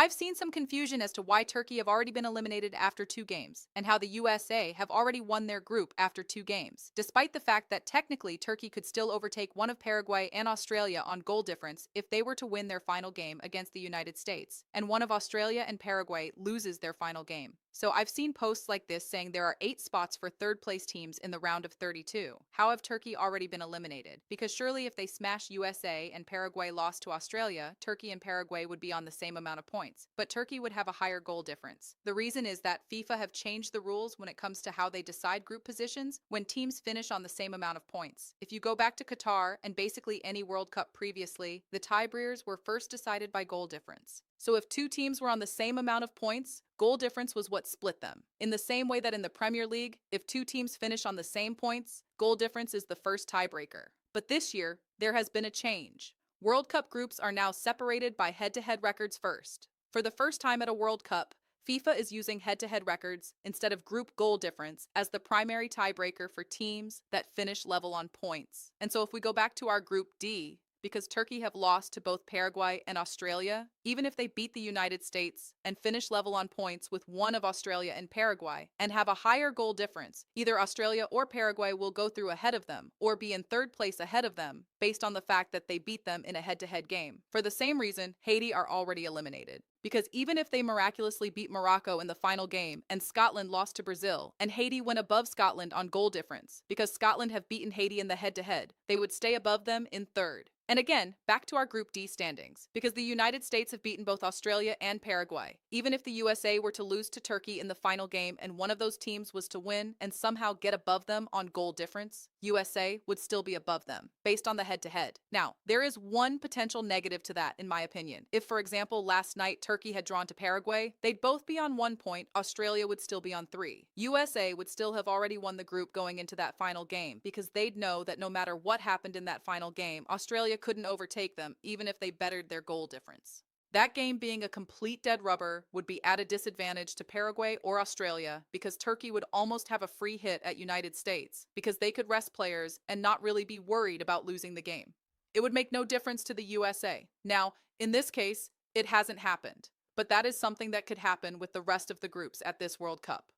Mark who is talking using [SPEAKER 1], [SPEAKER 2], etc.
[SPEAKER 1] I've seen some confusion as to why Turkey have already been eliminated after 2 games, and how the USA have already won their group after 2 games, despite the fact that technically Turkey could still overtake one of Paraguay and Australia on goal difference if they were to win their final game against the United States, and one of Australia and Paraguay loses their final game. So I've seen posts like this saying there are 8 spots for third place teams in the round of 32. How have Turkey already been eliminated? Because surely if they smash USA and Paraguay lost to Australia, Turkey and Paraguay would be on the same amount of points, but Turkey would have a higher goal difference. The reason is that FIFA have changed the rules when it comes to how they decide group positions when teams finish on the same amount of points. If you go back to Qatar and basically any World Cup previously, the tiebreakers were first decided by goal difference. So if 2 teams were on the same amount of points, goal difference was what split them. In the same way that in the Premier League, if 2 teams finish on the same points, goal difference is the first tiebreaker. But this year, there has been a change. World Cup groups are now separated by head-to-head records first. For the first time at a World Cup, FIFA is using head-to-head records instead of group goal difference as the primary tiebreaker for teams that finish level on points. And so if we go back to our Group D, because Turkey have lost to both Paraguay and Australia, even if they beat the United States and finish level on points with one of Australia and Paraguay and have a higher goal difference, either Australia or Paraguay will go through ahead of them or be in third place ahead of them based on the fact that they beat them in a head-to-head game. For the same reason, Haiti are already eliminated. Because even if they miraculously beat Morocco in the final game and Scotland lost to Brazil and Haiti went above Scotland on goal difference because Scotland have beaten Haiti in the head-to-head, they would stay above them in third. And again, back to our Group D standings, because the United States have beaten both Australia and Paraguay. Even if the USA were to lose to Turkey in the final game and one of those teams was to win and somehow get above them on goal difference, USA would still be above them, based on the head-to-head. Now, there is one potential negative to that, in my opinion. If, for example, last night Turkey had drawn to Paraguay, they'd both be on 1 point, Australia would still be on 3. USA would still have already won the group going into that final game, because they'd know that no matter what happened in that final game, Australia couldn't overtake them, even if they bettered their goal difference. That game being a complete dead rubber would be at a disadvantage to Paraguay or Australia because Turkey would almost have a free hit at United States because they could rest players and not really be worried about losing the game. It would make no difference to the USA. Now, in this case, it hasn't happened, but that is something that could happen with the rest of the groups at this World Cup.